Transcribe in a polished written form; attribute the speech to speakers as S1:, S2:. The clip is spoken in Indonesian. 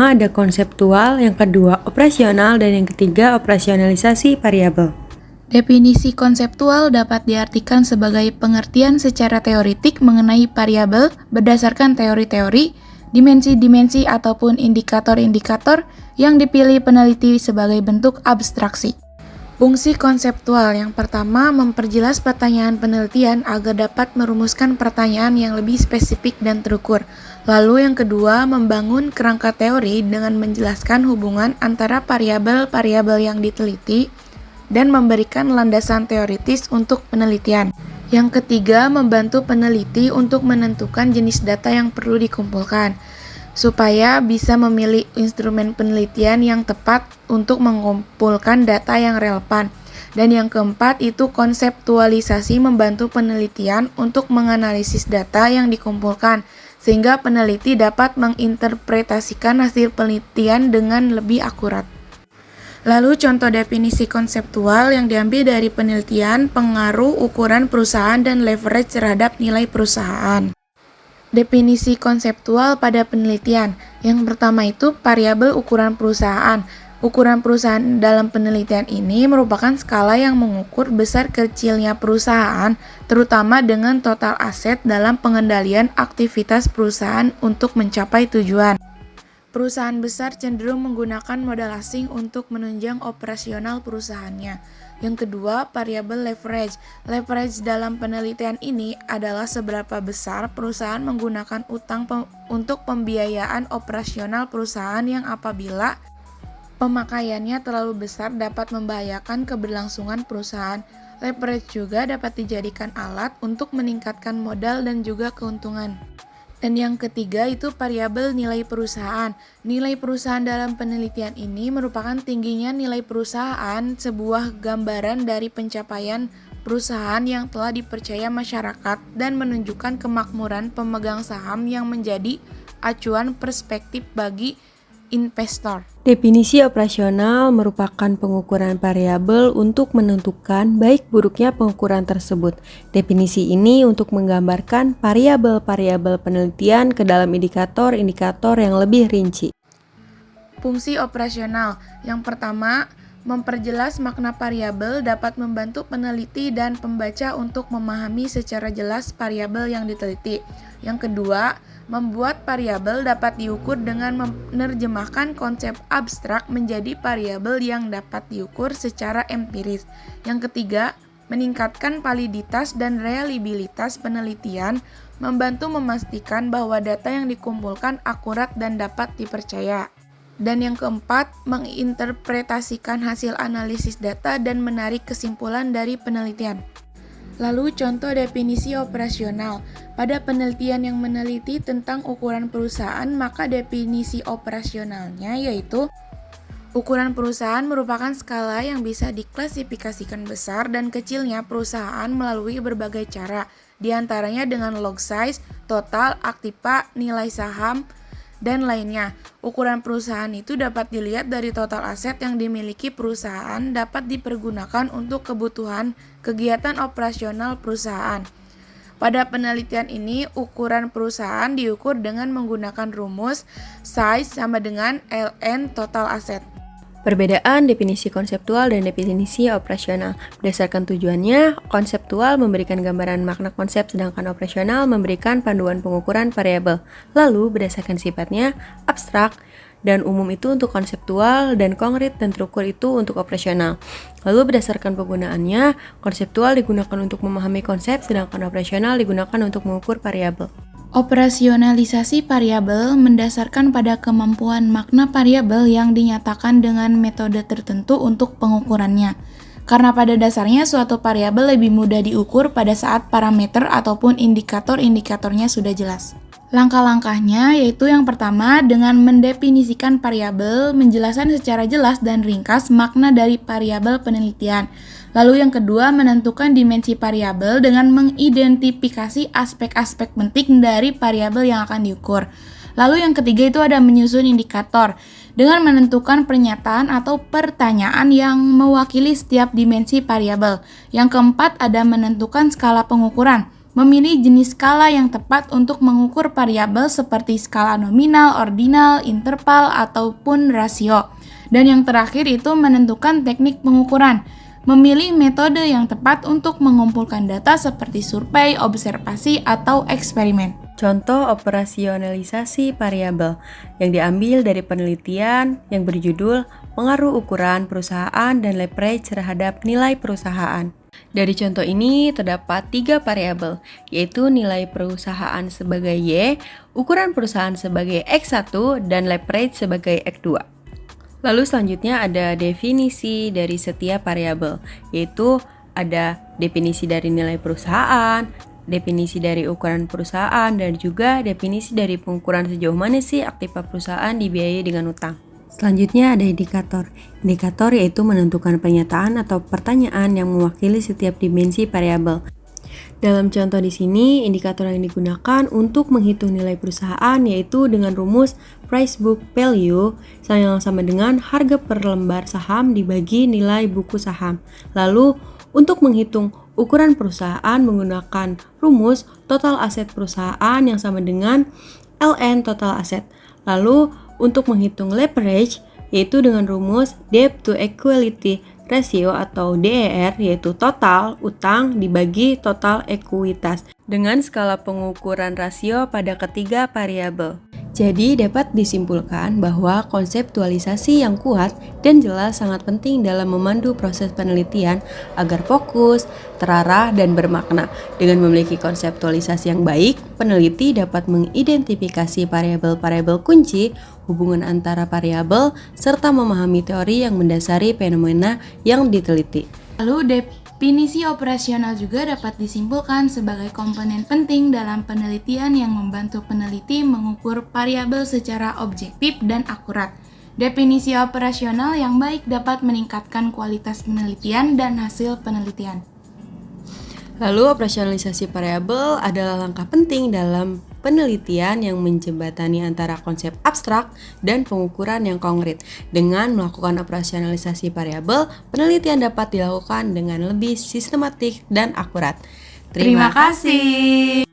S1: pertama ada konseptual, yang kedua operasional, dan yang ketiga operasionalisasi variabel.
S2: Definisi konseptual dapat diartikan sebagai pengertian secara teoritik mengenai variabel berdasarkan teori-teori, dimensi-dimensi ataupun indikator-indikator yang dipilih peneliti sebagai bentuk abstraksi. Fungsi konseptual yang pertama memperjelas pertanyaan penelitian agar dapat merumuskan pertanyaan yang lebih spesifik dan terukur. Lalu yang kedua membangun kerangka teori dengan menjelaskan hubungan antara variabel-variabel yang diteliti dan memberikan landasan teoritis untuk penelitian. Yang ketiga, membantu peneliti untuk menentukan jenis data yang perlu dikumpulkan, supaya bisa memilih instrumen penelitian yang tepat untuk mengumpulkan data yang relevan. Dan yang keempat itu konseptualisasi, membantu penelitian untuk menganalisis data yang dikumpulkan, sehingga peneliti dapat menginterpretasikan hasil penelitian dengan lebih akurat. Lalu contoh definisi konseptual yang diambil dari penelitian, pengaruh, ukuran perusahaan, dan leverage terhadap nilai perusahaan. Definisi konseptual pada penelitian. Yang pertama itu variabel ukuran perusahaan. Ukuran perusahaan dalam penelitian ini merupakan skala yang mengukur besar kecilnya perusahaan, terutama dengan total aset dalam pengendalian aktivitas perusahaan untuk mencapai tujuan. Perusahaan besar cenderung menggunakan modal asing untuk menunjang operasional perusahaannya. Yang kedua, variabel leverage. Leverage dalam penelitian ini adalah seberapa besar perusahaan menggunakan utang untuk pembiayaan operasional perusahaan yang apabila pemakaiannya terlalu besar dapat membahayakan keberlangsungan perusahaan. Leverage juga dapat dijadikan alat untuk meningkatkan modal dan juga keuntungan. Dan yang ketiga itu variabel nilai perusahaan. Nilai perusahaan dalam penelitian ini merupakan tingginya nilai perusahaan, sebuah gambaran dari pencapaian perusahaan yang telah dipercaya masyarakat dan menunjukkan kemakmuran pemegang saham yang menjadi acuan perspektif bagi investor.
S1: Definisi operasional merupakan pengukuran variabel untuk menentukan baik buruknya pengukuran tersebut. Definisi ini untuk menggambarkan variabel-variabel penelitian ke dalam indikator-indikator yang lebih rinci.
S2: Fungsi operasional. Yang pertama, memperjelas makna variabel dapat membantu peneliti dan pembaca untuk memahami secara jelas variabel yang diteliti. Yang kedua, membuat variabel dapat diukur dengan menerjemahkan konsep abstrak menjadi variabel yang dapat diukur secara empiris. Yang ketiga, meningkatkan validitas dan reliabilitas penelitian, membantu memastikan bahwa data yang dikumpulkan akurat dan dapat dipercaya. Dan yang keempat, menginterpretasikan hasil analisis data dan menarik kesimpulan dari penelitian. Lalu contoh definisi operasional. Pada penelitian yang meneliti tentang ukuran perusahaan, maka definisi operasionalnya yaitu ukuran perusahaan merupakan skala yang bisa diklasifikasikan besar dan kecilnya perusahaan melalui berbagai cara, diantaranya dengan log size, total, aktiva, nilai saham, dan lainnya. Ukuran perusahaan itu dapat dilihat dari total aset yang dimiliki perusahaan dapat dipergunakan untuk kebutuhan kegiatan operasional perusahaan. Pada penelitian ini, ukuran perusahaan diukur dengan menggunakan rumus size sama dengan ln total aset.
S1: Perbedaan definisi konseptual dan definisi operasional. Berdasarkan tujuannya, konseptual memberikan gambaran makna konsep, sedangkan operasional memberikan panduan pengukuran variabel. Lalu, berdasarkan sifatnya, abstrak dan umum itu untuk konseptual dan konkret dan terukur itu untuk operasional. Lalu, berdasarkan penggunaannya, konseptual digunakan untuk memahami konsep, sedangkan operasional digunakan untuk mengukur variabel.
S2: Operasionalisasi variabel mendasarkan pada kemampuan makna variabel yang dinyatakan dengan metode tertentu untuk pengukurannya. Karena pada dasarnya suatu variabel lebih mudah diukur pada saat parameter ataupun indikator-indikatornya sudah jelas. Langkah-langkahnya yaitu yang pertama dengan mendefinisikan variabel, menjelaskan secara jelas dan ringkas makna dari variabel penelitian. Lalu yang kedua, menentukan dimensi variabel dengan mengidentifikasi aspek-aspek penting dari variabel yang akan diukur. Lalu yang ketiga itu ada menyusun indikator dengan menentukan pernyataan atau pertanyaan yang mewakili setiap dimensi variabel. Yang keempat ada menentukan skala pengukuran Memilih jenis skala yang tepat untuk mengukur variabel seperti skala nominal, ordinal, interval, ataupun rasio. Dan yang terakhir itu menentukan teknik pengukuran. Memilih metode yang tepat untuk mengumpulkan data seperti survei, observasi, atau eksperimen.
S1: Contoh operasionalisasi variabel yang diambil dari penelitian yang berjudul Pengaruh Ukuran Perusahaan dan Leverage Terhadap Nilai Perusahaan. Dari contoh ini terdapat 3 variabel, yaitu nilai perusahaan sebagai Y, ukuran perusahaan sebagai X1, dan leverage sebagai X2. Lalu selanjutnya ada definisi dari setiap variabel, yaitu ada definisi dari nilai perusahaan, definisi dari ukuran perusahaan, dan juga definisi dari pengukuran sejauh mana sih aktiva perusahaan dibiayai dengan utang. Selanjutnya ada indikator. Indikator yaitu menentukan pernyataan atau pertanyaan yang mewakili setiap dimensi variabel. Dalam contoh di sini, indikator yang digunakan untuk menghitung nilai perusahaan yaitu dengan rumus price book value yang sama dengan harga per lembar saham dibagi nilai buku saham. Lalu, untuk menghitung ukuran perusahaan menggunakan rumus total aset perusahaan yang sama dengan ln total aset. Lalu, untuk menghitung leverage yaitu dengan rumus debt to equity ratio atau DER yaitu total utang dibagi total ekuitas dengan skala pengukuran rasio pada ketiga variabel. Jadi dapat disimpulkan bahwa konseptualisasi yang kuat dan jelas sangat penting dalam memandu proses penelitian agar fokus, terarah, dan bermakna. Dengan memiliki konseptualisasi yang baik, peneliti dapat mengidentifikasi variabel-variabel kunci, hubungan antara variabel, serta memahami teori yang mendasari fenomena yang diteliti.
S2: Lalu definisi operasional juga dapat disimpulkan sebagai komponen penting dalam penelitian yang membantu peneliti mengukur variabel secara objektif dan akurat. Definisi operasional yang baik dapat meningkatkan kualitas penelitian dan hasil penelitian.
S1: Lalu operasionalisasi variabel adalah langkah penting dalam penelitian yang menjembatani antara konsep abstrak dan pengukuran yang konkret. Dengan melakukan operasionalisasi variabel, penelitian dapat dilakukan dengan lebih sistematik dan akurat.
S2: Terima kasih.